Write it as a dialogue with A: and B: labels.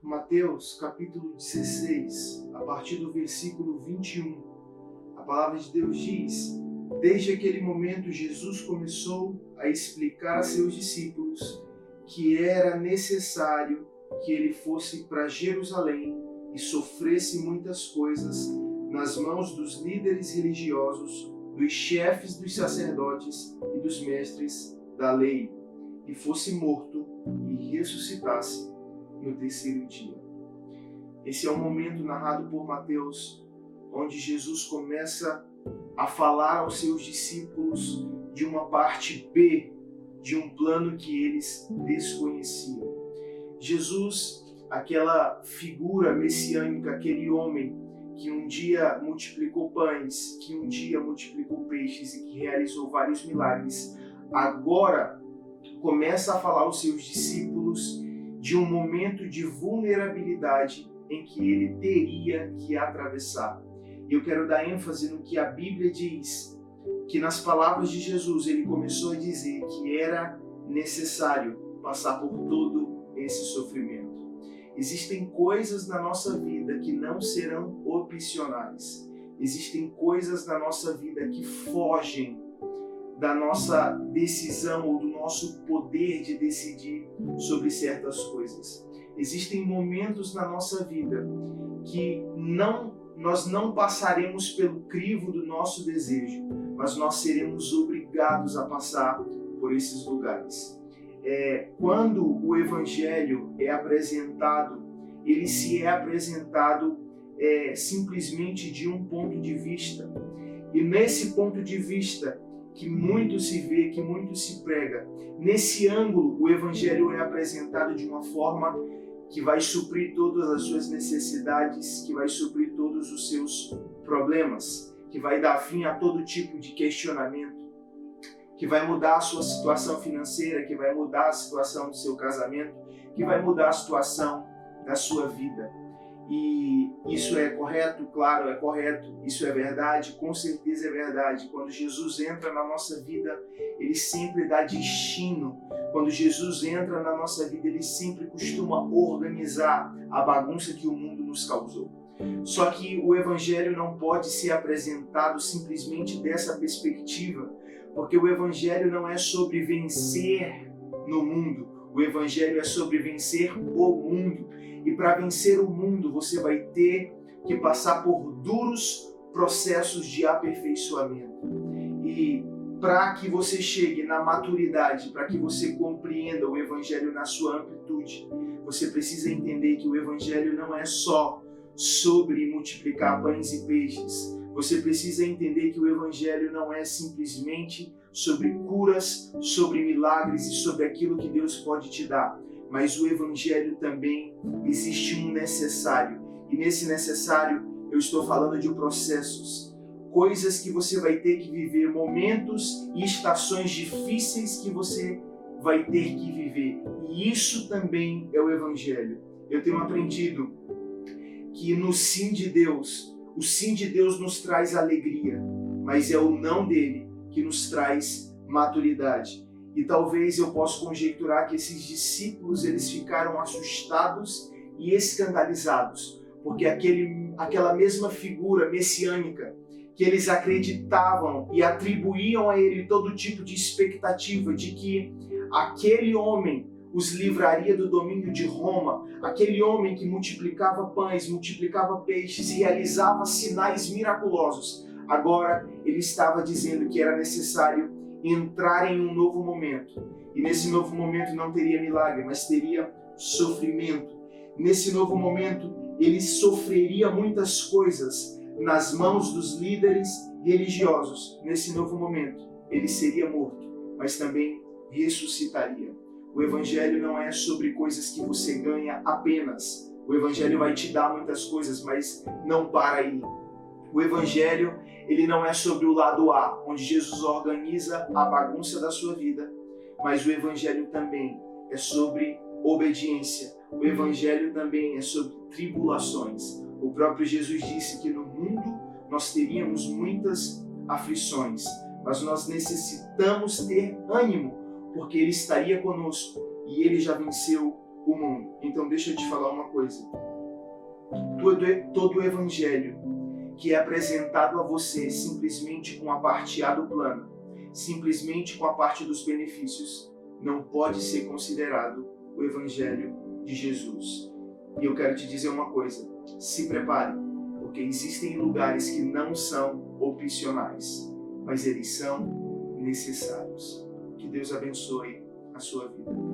A: Mateus capítulo 16, a partir do versículo 21, a palavra de Deus diz: desde aquele momento Jesus começou a explicar a seus discípulos que era necessário que ele fosse para Jerusalém e sofresse muitas coisas nas mãos dos líderes religiosos, dos chefes dos sacerdotes e dos mestres da lei, e fosse morto e ressuscitasse no terceiro dia. Esse é o momento narrado por Mateus, onde Jesus começa a falar aos seus discípulos de uma parte B de um plano que eles desconheciam. Jesus, aquela figura messiânica, aquele homem que um dia multiplicou pães, que um dia multiplicou peixes e que realizou vários milagres, agora começa a falar aos seus discípulos de um momento de vulnerabilidade em que ele teria que atravessar. E eu quero dar ênfase no que a Bíblia diz, que nas palavras de Jesus ele começou a dizer que era necessário passar por todo esse sofrimento. Existem coisas na nossa vida que não serão opcionais. Existem coisas na nossa vida que fogem da nossa decisão ou do nosso poder de decidir sobre certas coisas. Existem momentos na nossa vida que nós não passaremos pelo crivo do nosso desejo, mas nós seremos obrigados a passar por esses lugares. Quando o Evangelho é apresentado, ele se é apresentado simplesmente de um ponto de vista. E nesse ponto de vista, que muito se vê, que muito se prega, nesse ângulo o Evangelho é apresentado de uma forma que vai suprir todas as suas necessidades, que vai suprir todos os seus problemas, que vai dar fim a todo tipo de questionamento, que vai mudar a sua situação financeira, que vai mudar a situação do seu casamento, que vai mudar a situação da sua vida. E isso é correto? Claro, é correto. Isso é verdade? Com certeza é verdade. Quando Jesus entra na nossa vida, ele sempre dá destino. Quando Jesus entra na nossa vida, ele sempre costuma organizar a bagunça que o mundo nos causou. Só que o Evangelho não pode ser apresentado simplesmente dessa perspectiva, porque o Evangelho não é sobre vencer no mundo. O Evangelho é sobre vencer o mundo. E para vencer o mundo, você vai ter que passar por duros processos de aperfeiçoamento. E para que você chegue na maturidade, para que você compreenda o Evangelho na sua amplitude, você precisa entender que o Evangelho não é só sobre multiplicar pães e peixes. Você precisa entender que o Evangelho não é simplesmente sobre curas, sobre milagres e sobre aquilo que Deus pode te dar. Mas o Evangelho também existe um necessário. E nesse necessário eu estou falando de processos. Coisas que você vai ter que viver, momentos e estações difíceis que você vai ter que viver. E isso também é o Evangelho. Eu tenho aprendido que no sim de Deus, o sim de Deus nos traz alegria, mas é o não dele que nos traz maturidade. E talvez eu possa conjecturar que esses discípulos eles ficaram assustados e escandalizados, porque aquela mesma figura messiânica que eles acreditavam e atribuíam a ele todo tipo de expectativa de que aquele homem os livraria do domínio de Roma, aquele homem que multiplicava pães, multiplicava peixes, realizava sinais miraculosos. Agora ele estava dizendo que era necessário entrar em um novo momento. E nesse novo momento não teria milagre, mas teria sofrimento. Nesse novo momento ele sofreria muitas coisas nas mãos dos líderes religiosos. Nesse novo momento ele seria morto, mas também ressuscitaria. O Evangelho não é sobre coisas que você ganha apenas. O Evangelho vai te dar muitas coisas, mas não para aí. O Evangelho, ele não é sobre o lado A, onde Jesus organiza a bagunça da sua vida, mas o Evangelho também é sobre obediência. O Evangelho também é sobre tribulações. O próprio Jesus disse que no mundo nós teríamos muitas aflições, mas nós necessitamos ter ânimo, porque Ele estaria conosco e Ele já venceu o mundo. Então deixa eu te falar uma coisa. Todo o evangelho que é apresentado a você simplesmente com a parte A do plano, simplesmente com a parte dos benefícios, não pode ser considerado o evangelho de Jesus. E eu quero te dizer uma coisa, se prepare, porque existem lugares que não são opcionais, mas eles são necessários. Que Deus abençoe a sua vida.